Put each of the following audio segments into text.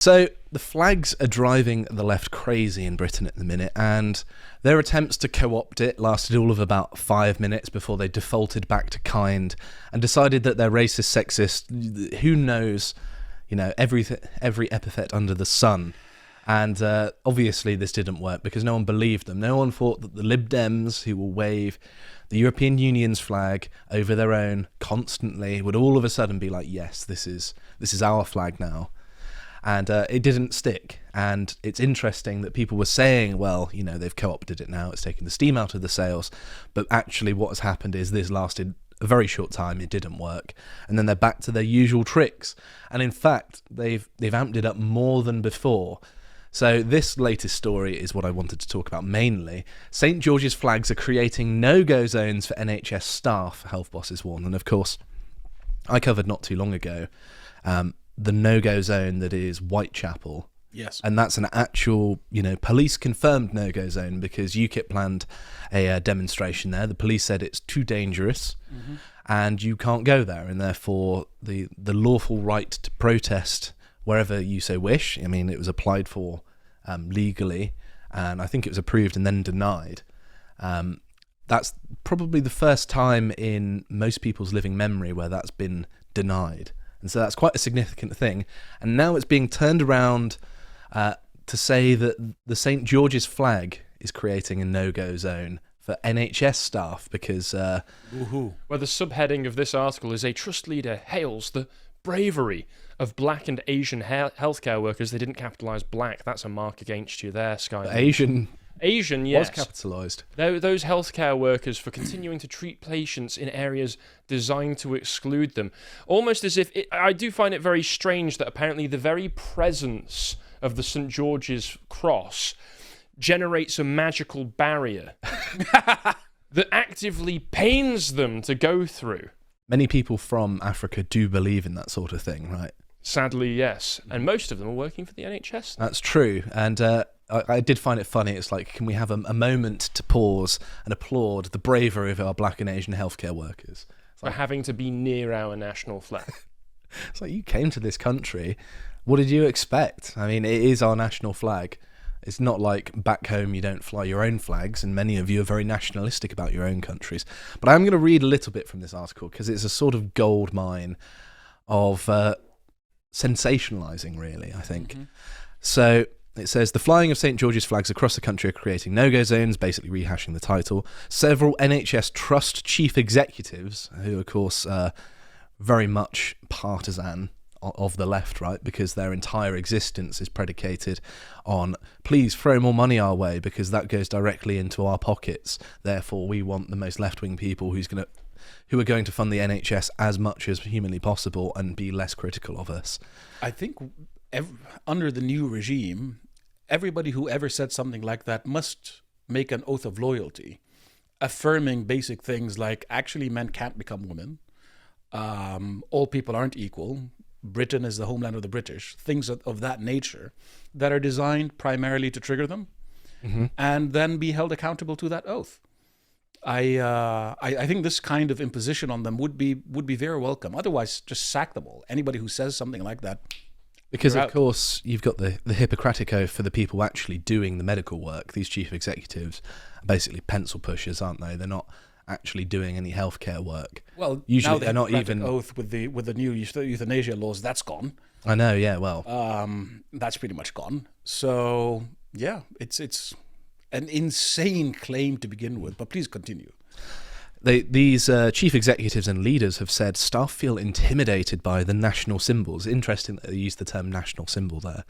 So the flags are driving the left crazy in Britain at the minute, and their attempts to co-opt it lasted all of about 5 minutes before they defaulted back to kind and decided that they're racist, sexist, who knows, every epithet under the sun. And obviously this didn't work because no one believed them. No one thought that the Lib Dems, who will wave the European Union's flag over their own constantly, would all of a sudden be like, yes, this is our flag now. And it didn't stick. And it's interesting that people were saying, well, they've co-opted it now, it's taken the steam out of the sails. But actually what has happened is this lasted a very short time, it didn't work. And then they're back to their usual tricks. And in fact, they've amped it up more than before. So this latest story is what I wanted to talk about mainly. St George's flags are creating no-go zones for NHS staff, health bosses warn. And of course, I covered not too long ago the no-go zone that is Whitechapel. Yes. And that's an actual, police-confirmed no-go zone because UKIP planned a demonstration there. The police said it's too dangerous and you can't go there, and therefore the lawful right to protest wherever you so wish. I mean, it was applied for legally, and I think it was approved and then denied. That's probably the first time in most people's living memory where that's been denied. And so that's quite a significant thing. And now it's being turned around to say that the St George's flag is creating a no-go zone for NHS staff because... Well, the subheading of this article is a trust leader hails the bravery of black and Asian healthcare workers. They didn't capitalise black. That's a mark against you there, Sky. Asian, yes. Was capitalised. Those healthcare workers for continuing to treat patients in areas designed to exclude them. Almost as if... I do find it very strange that apparently the very presence of the St George's cross generates a magical barrier that actively pains them to go through. Many people from Africa do believe in that sort of thing, right? Sadly, yes. And most of them are working for the NHS. That's true. And I did find it funny. It's like, can we have a moment to pause and applaud the bravery of our black and Asian healthcare workers? For having to be near our national flag. It's like, you came to this country. What did you expect? I mean, it is our national flag. It's not like back home you don't fly your own flags, and many of you are very nationalistic about your own countries. But I'm going to read a little bit from this article because it's a sort of gold mine of sensationalising, really, I think. So it says, the flying of St George's flags across the country are creating no-go zones, basically rehashing the title. Several NHS Trust chief executives, who of course are very much partisan of the left, right, because their entire existence is predicated on, please throw more money our way because that goes directly into our pockets. Therefore, we want the most left-wing people who are going to fund the NHS as much as humanly possible and be less critical of us. I think under the new regime, everybody who ever said something like that must make an oath of loyalty, affirming basic things like actually men can't become women, all people aren't equal, Britain is the homeland of the British, things of that nature that are designed primarily to trigger them and then be held accountable to that oath. I think this kind of imposition on them would be very welcome. Otherwise, just sack them all. Anybody who says something like that. Because, of course, you've got the Hippocratic Oath for the people actually doing the medical work. These chief executives are basically pencil pushers, aren't they? They're not actually doing any healthcare work. Well, usually now the they're not even oath with the new euthanasia laws. That's gone. I know, yeah. Well, that's pretty much gone. So yeah, it's an insane claim to begin with. But please continue. These chief executives and leaders have said staff feel intimidated by the national symbols. Interesting that they use the term national symbol there.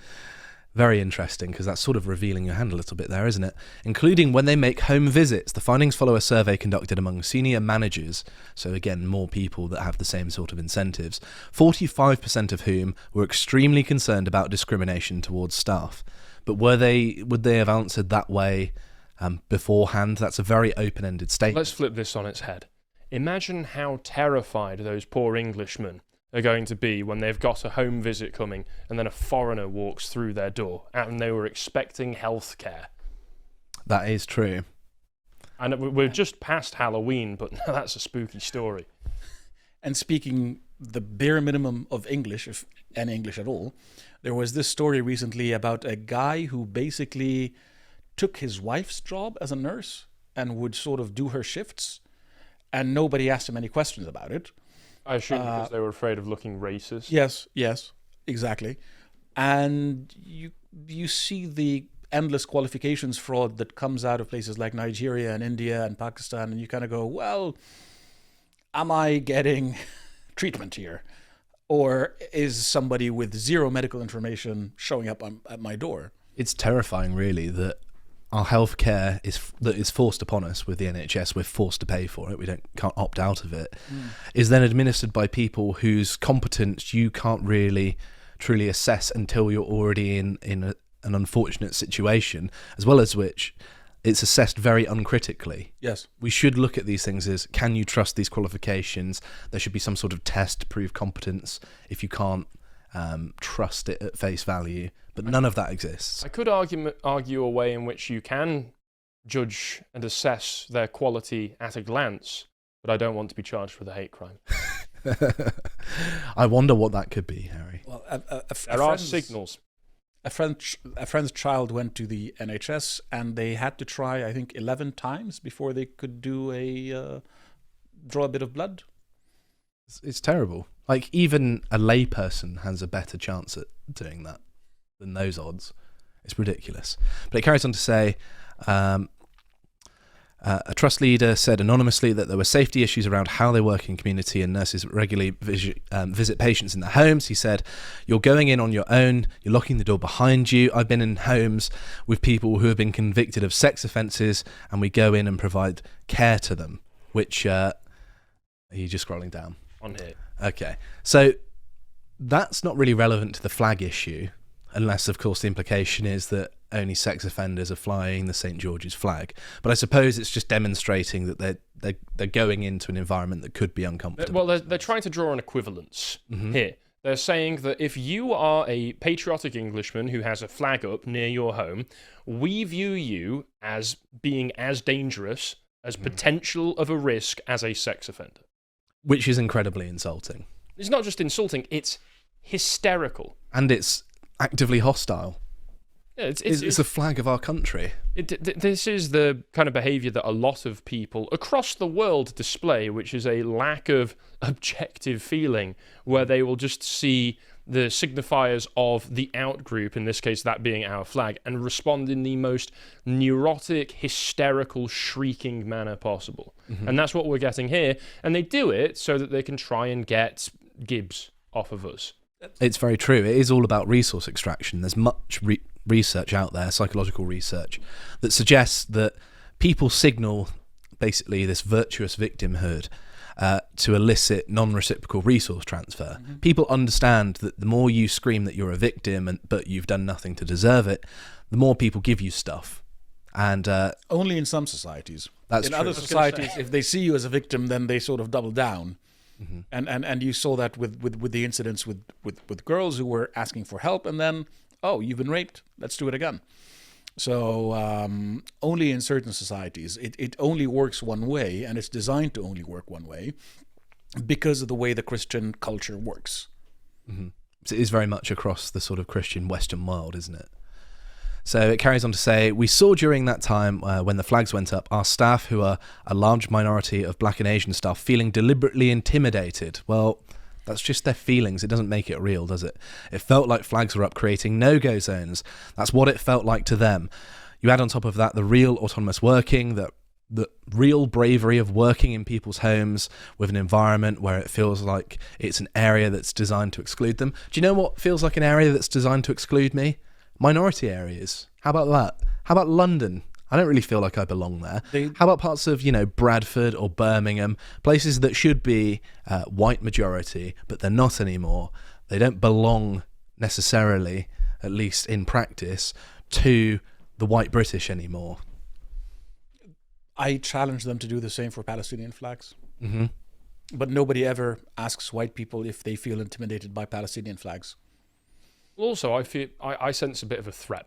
Very interesting, because that's sort of revealing your hand a little bit there, isn't it? Including when they make home visits. The findings follow a survey conducted among senior managers, so again, more people that have the same sort of incentives, 45% of whom were extremely concerned about discrimination towards staff. But would they have answered that way beforehand? That's a very open-ended statement. Let's flip this on its head. Imagine how terrified those poor Englishmen are going to be when they've got a home visit coming and then a foreigner walks through their door and they were expecting healthcare. That is true. And we're just past Halloween, but that's a spooky story. And speaking the bare minimum of English, if any English at all. There was this story recently about a guy who basically took his wife's job as a nurse and would sort of do her shifts, and nobody asked him any questions about it. I assume because they were afraid of looking racist. Yes, exactly. And you see the endless qualifications fraud that comes out of places like Nigeria and India and Pakistan, and you kind of go, well, am I getting treatment here? Or is somebody with zero medical information showing up at my door? It's terrifying, really, that our healthcare is forced upon us with the NHS. We're forced to pay for it. We can't opt out of it. Is then administered by people whose competence you can't really truly assess until you're already in an unfortunate situation, as well as which it's assessed very uncritically. Yes. We should look at these things as, can you trust these qualifications? There should be some sort of test to prove competence if you can't trust it at face value. But none of that exists. I could argue a way in which you can judge and assess their quality at a glance, but I don't want to be charged with a hate crime. I wonder what that could be, Harry. Well, there are signals. A friend's child went to the NHS and they had to try, I think, 11 times before they could do draw a bit of blood. It's terrible. Like, even a layperson has a better chance at doing that than those odds. It's ridiculous. But it carries on to say, a trust leader said anonymously that there were safety issues around how they work in community, and nurses regularly visit patients in their homes. He said, you're going in on your own, you're locking the door behind you. I've been in homes with people who have been convicted of sex offences, and we go in and provide care to them, which, are you just scrolling down? On here. Okay. So that's not really relevant to the flag issue, unless, of course, the implication is that only sex offenders are flying the St. George's flag. But I suppose it's just demonstrating that they're going into an environment that could be uncomfortable. Well, they're trying to draw an equivalence here. They're saying that if you are a patriotic Englishman who has a flag up near your home, we view you as being as dangerous, as potential of a risk as a sex offender. Which is incredibly insulting. It's not just insulting, it's hysterical. And it's actively hostile. Yeah, it's a flag of our country. This is the kind of behaviour that a lot of people across the world display, which is a lack of objective feeling, where they will just see the signifiers of the out group, in this case that being our flag, and respond in the most neurotic, hysterical, shrieking manner possible. And that's what we're getting here. And they do it so that they can try and get Gibbs off of us. It's very true. It is all about resource extraction. There's much research out there, psychological research, that suggests that people signal basically this virtuous victimhood to elicit non-reciprocal resource transfer. People understand that the more you scream that you're a victim but you've done nothing to deserve it, the more people give you stuff. And only in some societies. That's in true. other societies, if they see you as a victim, then they sort of double down. And you saw that with the incidents with girls who were asking for help, and then, oh, you've been raped, let's do it again. So only in certain societies, it only works one way, and it's designed to only work one way because of the way the Christian culture works. So it is very much across the sort of Christian Western world, isn't it? So it carries on to say, we saw during that time when the flags went up, our staff, who are a large minority of Black and Asian staff, feeling deliberately intimidated. Well, that's just their feelings. It doesn't make it real, does it? It felt like flags were up, creating no-go zones. That's what it felt like to them. You add on top of that the real autonomous working, the real bravery of working in people's homes with an environment where it feels like it's an area that's designed to exclude them. Do you know what feels like an area that's designed to exclude me? Minority areas. How about that? How about London? I don't really feel like I belong there. How about parts of, Bradford or Birmingham, places that should be white majority, but they're not anymore. They don't belong necessarily, at least in practice, to the white British anymore. I challenge them to do the same for Palestinian flags. But nobody ever asks white people if they feel intimidated by Palestinian flags. Also, I sense a bit of a threat.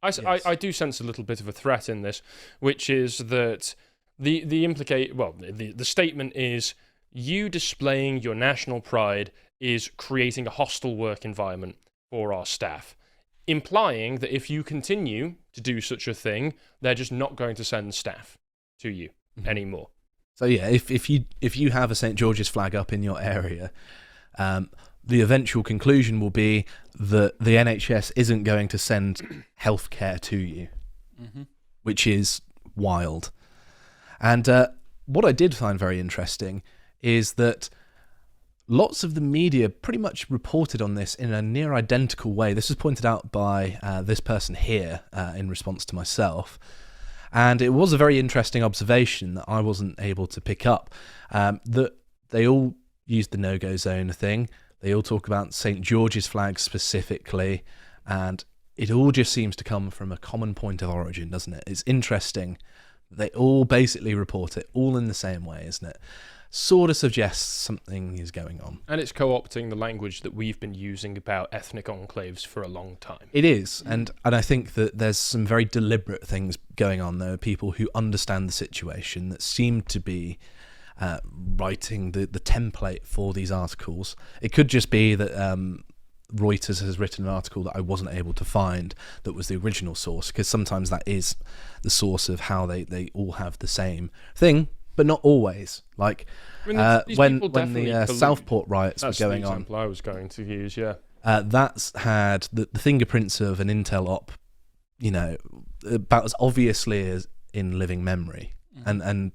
I do sense a little bit of a threat in this, which is that the statement is, you displaying your national pride is creating a hostile work environment for our staff, implying that if you continue to do such a thing, they're just not going to send staff to you anymore. So yeah, if you have a St. George's flag up in your area, the eventual conclusion will be that the NHS isn't going to send healthcare to you, which is wild. And what I did find very interesting is that lots of the media pretty much reported on this in a near identical way. This was pointed out by this person here in response to myself. And it was a very interesting observation that I wasn't able to pick up, that they all used the no-go zone thing. They all talk about St. George's flag specifically, and it all just seems to come from a common point of origin, doesn't it? It's interesting. They all basically report it all in the same way, isn't it? Sort of suggests something is going on. And it's co-opting the language that we've been using about ethnic enclaves for a long time. It is, and I think that there's some very deliberate things going on. There are people who understand the situation that seem to be writing the template for these articles. It could just be that Reuters has written an article that I wasn't able to find that was the original source, because sometimes that is the source of how they all have the same thing, but not always. Like when the Southport riots were going on. That's the example I was going to use, yeah. That's had the fingerprints of an Intel op, about as obviously as in living memory. And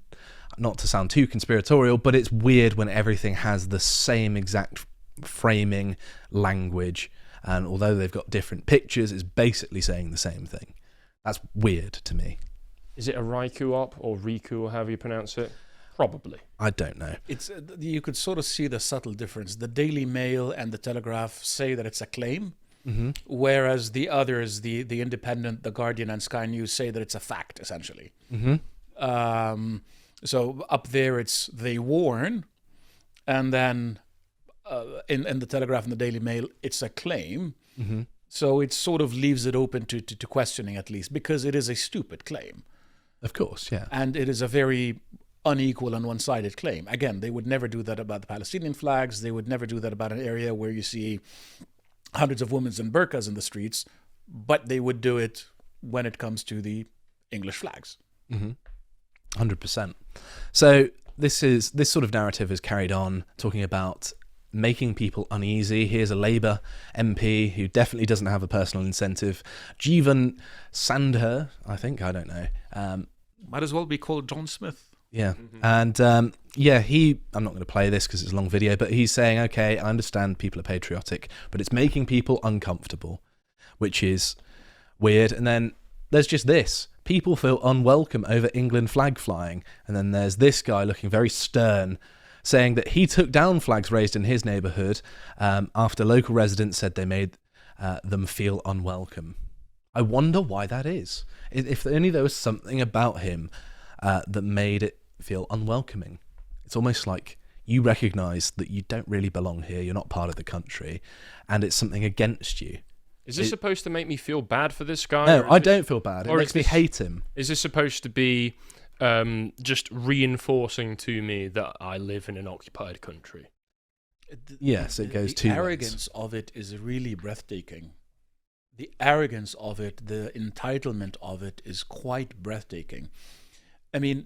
not to sound too conspiratorial, but it's weird when everything has the same exact framing, language, and although they've got different pictures, it's basically saying the same thing. That's weird to me. Is it a Raikou op or Riku or however you pronounce it? Probably. I don't know. It's you could sort of see the subtle difference. The Daily Mail and the Telegraph say that it's a claim, whereas the others, the Independent, the Guardian, and Sky News say that it's a fact, essentially. So up there, it's they warn, and then in the Telegraph and the Daily Mail, it's a claim. So it sort of leaves it open to questioning, at least, because it is a stupid claim. Of course, yeah. And it is a very unequal and one-sided claim. Again, they would never do that about the Palestinian flags. They would never do that about an area where you see hundreds of women in burqas in the streets, but they would do it when it comes to the English flags. 100%. So this sort of narrative is carried on, talking about making people uneasy. Here's a Labour MP who definitely doesn't have a personal incentive. Jeevan Sandher, I think, I don't know. Might as well be called John Smith. Yeah. And I'm not going to play this because it's a long video, but he's saying, okay, I understand people are patriotic, but it's making people uncomfortable, which is weird. And then there's just this. People feel unwelcome over England flag flying. And then there's this guy looking very stern, saying that he took down flags raised in his neighbourhood after local residents said they made them feel unwelcome. I wonder why that is. If only there was something about him that made it feel unwelcoming. It's almost like you recognise that you don't really belong here, you're not part of the country, and it's something against you. Is this supposed to make me feel bad for this guy? No, I don't feel bad. It makes me hate him. Is this supposed to be just reinforcing to me that I live in an occupied country? Yes, it goes too. The arrogance of it is really breathtaking. The arrogance of it, the entitlement of it is quite breathtaking. I mean,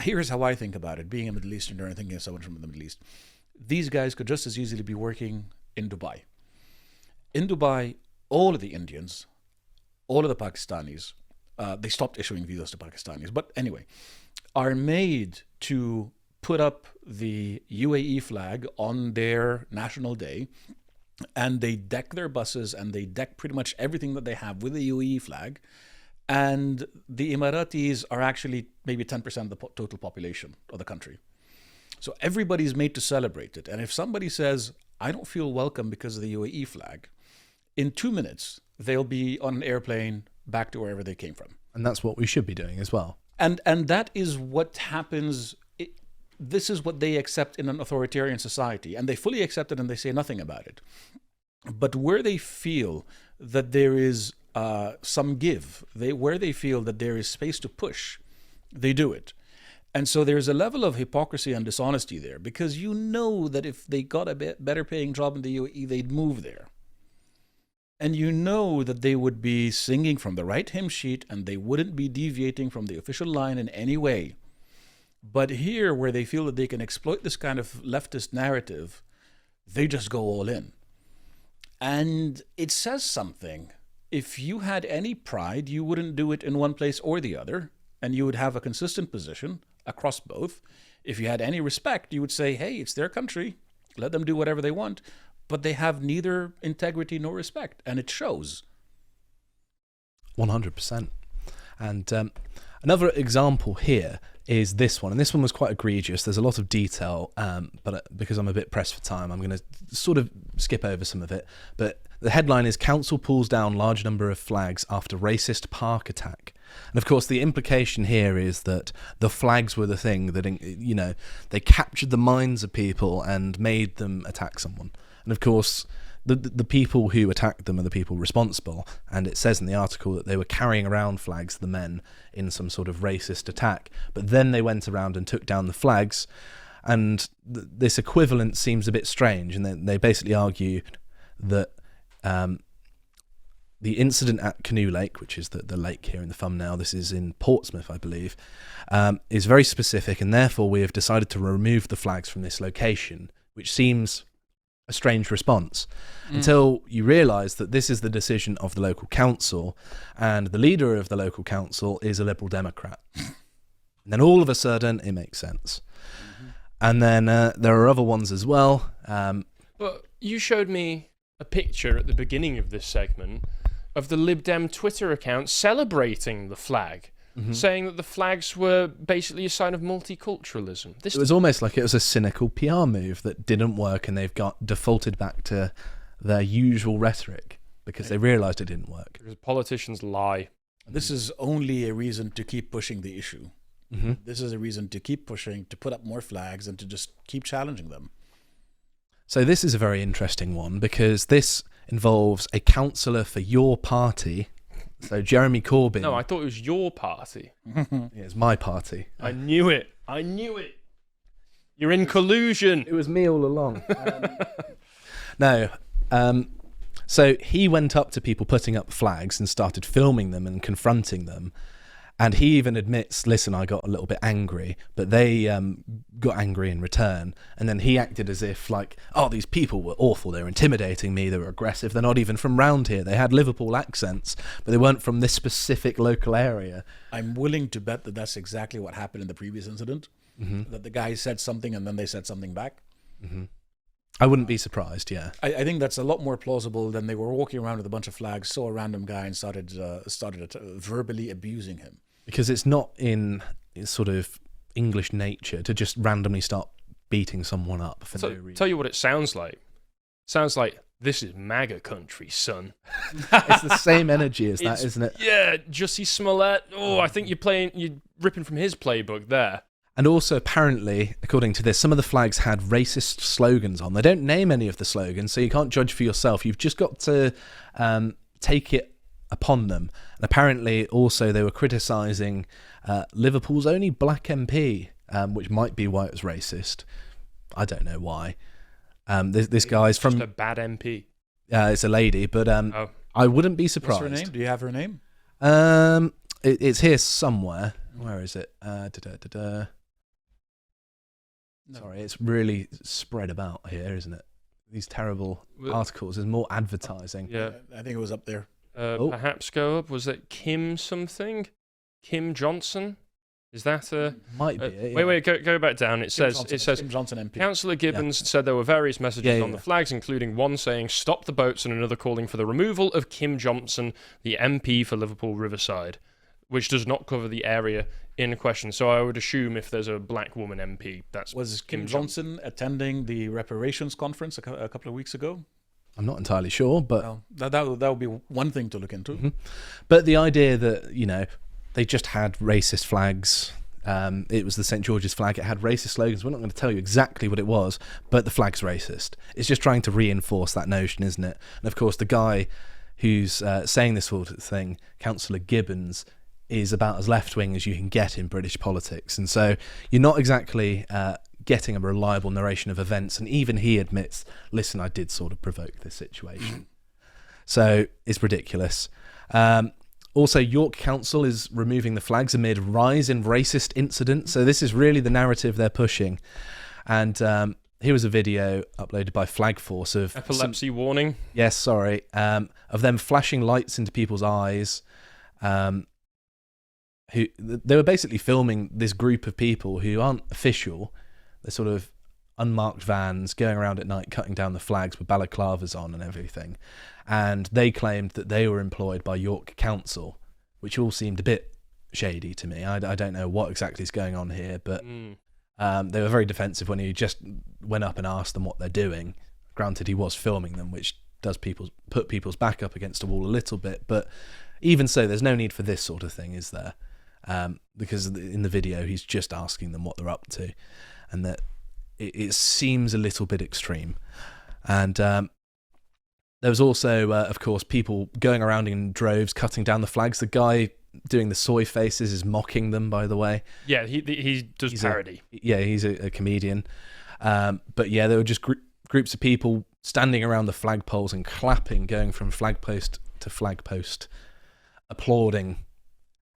here's how I think about it. Being a Middle Easterner and thinking of someone from the Middle East, these guys could just as easily be working in Dubai. In Dubai, all of the Indians, all of the Pakistanis, they stopped issuing visas to Pakistanis, but anyway, are made to put up the UAE flag on their national day, and they deck their buses and they deck pretty much everything that they have with the UAE flag. And the Emiratis are actually maybe 10% of the total population of the country. So everybody's made to celebrate it. And if somebody says, I don't feel welcome because of the UAE flag, in 2 minutes, they'll be on an airplane back to wherever they came from. And that's what we should be doing as well. And that is what happens. This is what they accept in an authoritarian society. And they fully accept it and they say nothing about it. But where they feel that there is some give, where they feel that there is space to push, they do it. And so there's a level of hypocrisy and dishonesty there, because you know that if they got a bit better paying job in the UAE, they'd move there. And you know that they would be singing from the right hymn sheet and they wouldn't be deviating from the official line in any way. But here, where they feel that they can exploit this kind of leftist narrative, they just go all in. And it says something. If you had any pride, you wouldn't do it in one place or the other, and you would have a consistent position across both. If you had any respect, you would say, hey, it's their country. Let them do whatever they want. But they have neither integrity nor respect, and it shows. 100%. And another example here is this one, and this one was quite egregious. There's a lot of detail, but because I'm a bit pressed for time, I'm going to sort of skip over some of it. But the headline is "Council pulls down large number of flags after racist park attack." And of course, the implication here is that the flags were the thing that, you know, they captured the minds of people and made them attack someone. And of course, the people who attacked them are the people responsible. And it says in the article that they were carrying around flags, the men, in some sort of racist attack. But then they went around and took down the flags. And this equivalent seems a bit strange. And they basically argue that the incident at Canoe Lake, which is the lake here in the thumbnail, this is in Portsmouth, I believe, is very specific. And therefore, we have decided to remove the flags from this location, which seems a strange response until you realise that this is the decision of the local council, and the leader of the local council is a Liberal Democrat. And then all of a sudden it makes sense. And then there are other ones as well. But you showed me a picture at the beginning of this segment of the Lib Dem Twitter account celebrating the flag, saying that the flags were basically a sign of multiculturalism. It was almost like it was a cynical PR move that didn't work, and they've got defaulted back to their usual rhetoric because they realised it didn't work. Because politicians lie. This is only a reason to keep pushing the issue. This is a reason to keep pushing, to put up more flags, and to just keep challenging them. So this is a very interesting one because this involves a councillor for your party. So Jeremy Corbyn. No, I thought it was your party. Yeah, it's my party. I knew it. I knew it. You're in collusion. It was me all along. No. So he went up to people putting up flags and started filming them and confronting them. And he even admits, listen, I got a little bit angry, but they got angry in return. And then he acted as if like, oh, these people were awful. They were intimidating me. They were aggressive. They're not even from round here. They had Liverpool accents, but they weren't from this specific local area. I'm willing to bet that that's exactly what happened in the previous incident. That the guy said something and then they said something back. I wouldn't be surprised, yeah. I think that's a lot more plausible than they were walking around with a bunch of flags, saw a random guy and started verbally abusing him. Because it's not in sort of English nature to just randomly start beating someone up for no reason. Tell you what it sounds like. Sounds like, this is MAGA country, son. It's the same energy as that, isn't it? Yeah, Jussie Smollett. Oh, I think you're ripping from his playbook there. And also, apparently, according to this, some of the flags had racist slogans on. They don't name any of the slogans, so you can't judge for yourself. You've just got to take it upon them. And apparently, also, they were criticising Liverpool's only black MP, which might be why it was racist. I don't know why. This guy's from... Just a bad MP. It's a lady, but I wouldn't be surprised. What's her name? Do you have her name? It's here somewhere. Where is it? No. Sorry, it's really spread about here, isn't it? These terrible articles. There's more advertising. Yeah, I think it was up there. Perhaps go up. Was it Kim something? Kim Johnson? Is that a... Might be. Yeah. Wait, go back down. It says Kim Johnson MP. Councillor Gibbons said there were various messages on the flags, including one saying "Stop the boats" and another calling for the removal of Kim Johnson, the MP for Liverpool Riverside, which does not cover the area in question. So I would assume if there's a black woman MP, was Kim Johnson attending the reparations conference a couple of weeks ago? I'm not entirely sure, but well, that would be one thing to look into. But the idea that they just had racist flags. It was the St. George's flag. It had racist slogans. We're not going to tell you exactly what it was, but the flag's racist. It's just trying to reinforce that notion, isn't it? And of course, the guy who's saying this sort of thing, Councillor Gibbons, is about as left-wing as you can get in British politics. And so you're not exactly getting a reliable narration of events. And even he admits, listen, I did sort of provoke this situation. So it's ridiculous. Also, York Council is removing the flags amid rise in racist incidents. So this is really the narrative they're pushing. And here was a video uploaded by Flag Force of epilepsy warning. Yes, sorry. Of them flashing lights into people's eyes. Who they were basically filming this group of people who aren't official. They're sort of unmarked vans going around at night cutting down the flags with balaclavas on and everything. And they claimed that they were employed by York Council, which all seemed a bit shady to me. I don't know what exactly is going on here, but they were very defensive when he just went up and asked them what they're doing. Granted, he was filming them, which does put people's back up against a wall a little bit, but even so, there's no need for this sort of thing, is there? Because in the video, he's just asking them what they're up to, and that it seems a little bit extreme. And there was also, of course, people going around in droves, cutting down the flags. The guy doing the soy faces is mocking them, by the way. Yeah, he does parody. He's a comedian. But yeah, there were just groups of people standing around the flagpoles and clapping, going from flagpost to flagpost, applauding.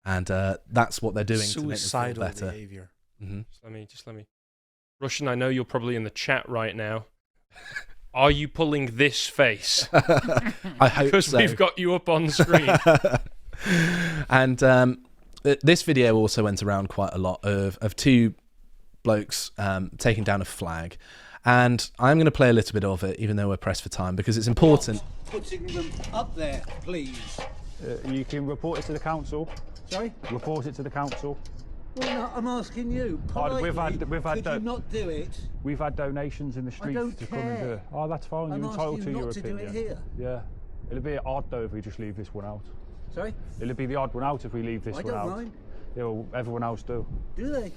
And that's what they're doing to make them feel better. Behavior. Mm-hmm. Just let me. Russian, I know you're probably in the chat right now. Are you pulling this face? I hope because so. we've got you up on screen. And this video also went around quite a lot of two blokes taking down a flag. And I'm going to play a little bit of it, even though we're pressed for time, because it's important. Putting them up there, please. You can report it to the council. Sorry? Report it to the council. Well, no, I'm asking you. Politely, we've had could you not do it? We've had donations in the streets don't to come and do care. it. Oh, that's fine. I'm You're entitled asking to you your not to do opinion. it here. Yeah. It'll be odd though if we just leave this one out. Sorry? It'll be the odd one out if we leave this I one out. don't mind. Yeah, well, everyone else do. Do they?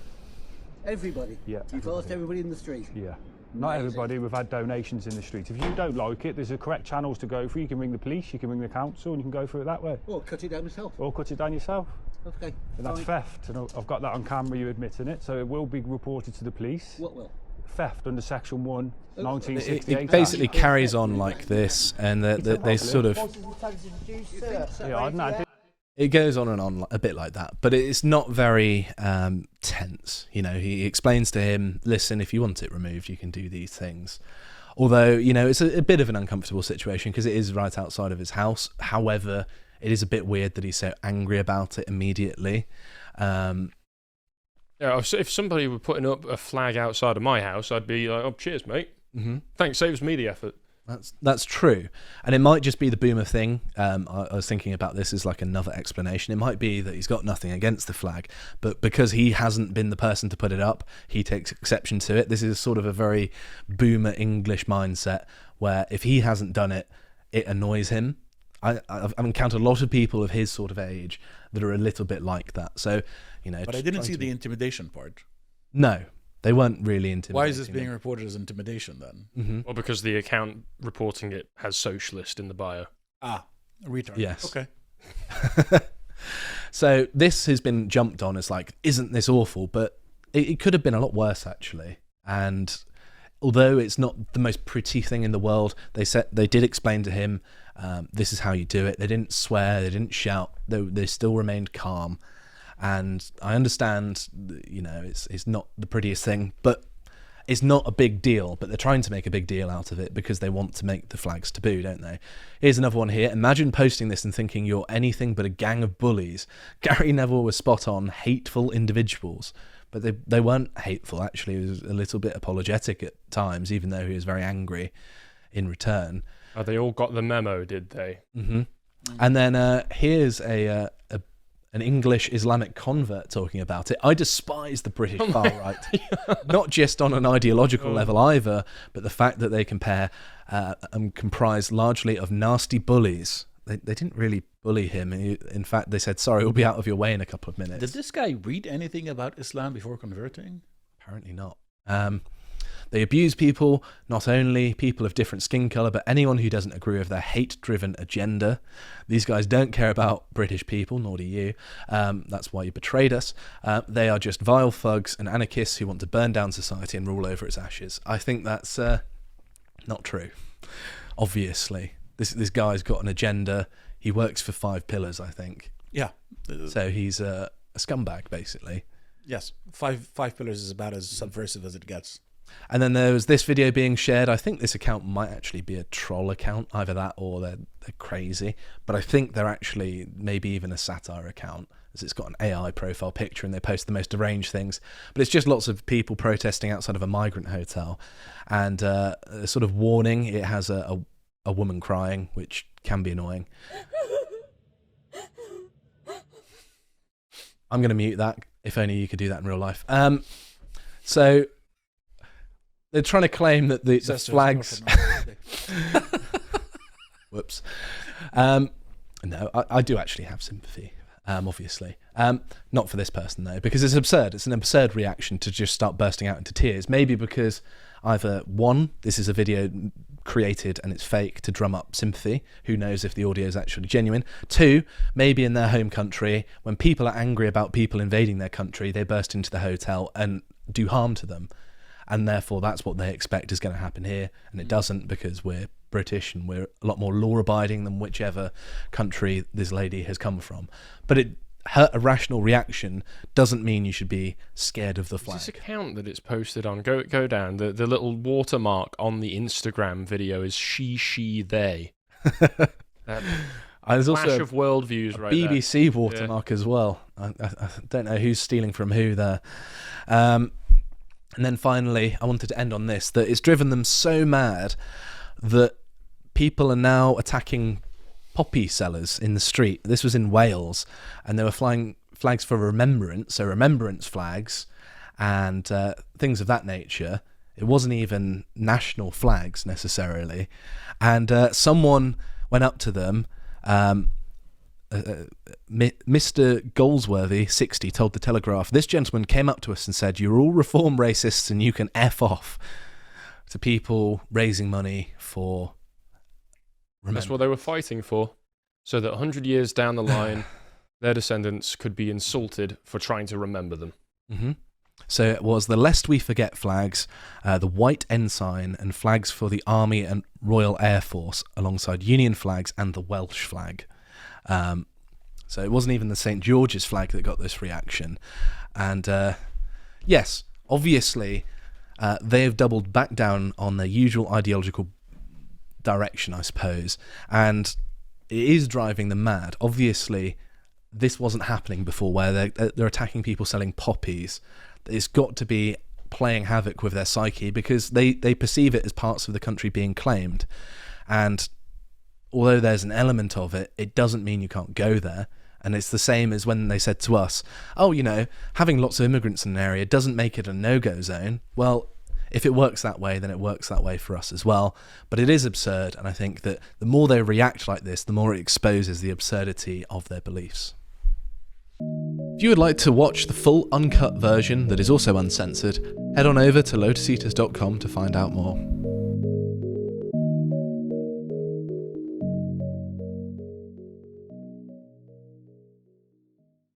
Everybody? Yeah. You've asked everybody in the street? Yeah. Not Amazing. everybody. We've had donations in the street. If you don't like it, there's the correct channels to go through. You can ring the police, you can ring the council, and you can go through it that way. Or cut it down yourself. Or cut it down yourself. Okay. And that's fine. theft. And I've got that on camera, you admitting it. So it will be reported to the police. What will? Theft under Section 1, It- 1968. It basically carries on like this, and they sort of... Yeah, I don't know. It goes on and on a bit like that, but it's not very tense. You know, he explains to him, listen, if you want it removed, you can do these things. Although, you know, it's a bit of an uncomfortable situation because it is right outside of his house. However, it is a bit weird that he's so angry about it immediately. Yeah, if somebody were putting up a flag outside of my house, I'd be like, oh, cheers, mate. Mm-hmm. Thanks, saves me the effort. That's true, and it might just be the boomer thing. I was thinking about this as like another explanation. It might be that he's got nothing against the flag, but because he hasn't been the person to put it up, he takes exception to it. This is sort of a very boomer English mindset where if he hasn't done it, it annoys him. I've encountered a lot of people of his sort of age that are a little bit like that. So, you know, But I didn't see the intimidation part. No, they weren't really intimidating. Why is this being reported as intimidation then? Mm-hmm. Well, because the account reporting it has socialist in the bio. Ah, retard. Yes. Okay. So this has been jumped on as like, isn't this awful? But it could have been a lot worse actually. And although it's not the most pretty thing in the world, they did explain to him, this is how you do it. They didn't swear, they didn't shout, they still remained calm. And I understand, you know, it's not the prettiest thing, but it's not a big deal. But they're trying to make a big deal out of it because they want to make the flags taboo, don't they? Here's another one here. Imagine posting this and thinking you're anything but a gang of bullies. Gary Neville was spot on, hateful individuals. But they weren't hateful, actually. He was a little bit apologetic at times, even though he was very angry in return. Oh, they all got the memo, did they? Mm-hmm. And then here's an English Islamic convert talking about it. I despise the British far right, not just on an ideological level either, but the fact that they compare and comprise largely of nasty bullies. They didn't really bully him. In fact, they said, sorry, we'll be out of your way in a couple of minutes. Did this guy read anything about Islam before converting? Apparently not. They abuse people, not only people of different skin colour, but anyone who doesn't agree with their hate-driven agenda. These guys don't care about British people, nor do you. That's why you betrayed us. They are just vile thugs and anarchists who want to burn down society and rule over its ashes. I think that's not true, obviously. This guy's got an agenda. He works for 5 pillars, I think. Yeah. So he's a scumbag, basically. Yes. Five pillars is about as subversive as it gets. And then there was this video being shared. I think this account might actually be a troll account, either that or they're crazy. But I think they're actually maybe even a satire account, as it's got an AI profile picture and they post the most deranged things. But it's just lots of people protesting outside of a migrant hotel. And a sort of warning, it has a woman crying, which can be annoying. I'm going to mute that. If only you could do that in real life. So they're trying to claim that the flags... Whoops. No, I do actually have sympathy, obviously. Not for this person, though, because it's absurd. It's an absurd reaction to just start bursting out into tears. Maybe because either, one, this is a video created and it's fake to drum up sympathy. Who knows if the audio is actually genuine. 2, maybe in their home country, when people are angry about people invading their country, they burst into the hotel and do harm to them. And therefore, that's what they expect is going to happen here. And it doesn't, because we're British and we're a lot more law-abiding than whichever country this lady has come from. But her irrational reaction doesn't mean you should be scared of the flag. This account that it's posted on, go down. The little watermark on the Instagram video is she, they. There's Clash also of worldviews right BBC watermark as well. I don't know who's stealing from who there. And then finally, I wanted to end on this, that it's driven them so mad that people are now attacking poppy sellers in the street. This was in Wales, and they were flying flags for remembrance, so remembrance flags and things of that nature. It wasn't even national flags necessarily. And someone went up to them, Mr. Goldsworthy, 60, told the Telegraph, "This gentleman came up to us and said, 'You're all reform racists and you can F off,' to people raising money for remembrance." That's what they were fighting for, so that 100 years down the line, their descendants could be insulted for trying to remember them. Mm-hmm. So it was the Lest We Forget flags, the White Ensign, and flags for the Army and Royal Air Force, alongside Union flags and the Welsh flag. So it wasn't even the St. George's flag that got this reaction. And yes, obviously, they have doubled back down on their usual ideological direction, I suppose. And it is driving them mad. Obviously, this wasn't happening before, where they're attacking people selling poppies. It's got to be playing havoc with their psyche, because they perceive it as parts of the country being claimed. And although there's an element of it, it doesn't mean you can't go there. And it's the same as when they said to us, oh, having lots of immigrants in an area doesn't make it a no-go zone. Well, if it works that way, then it works that way for us as well. But it is absurd, and I think that the more they react like this, the more it exposes the absurdity of their beliefs. If you would like to watch the full uncut version that is also uncensored, head on over to lotuseaters.com to find out more.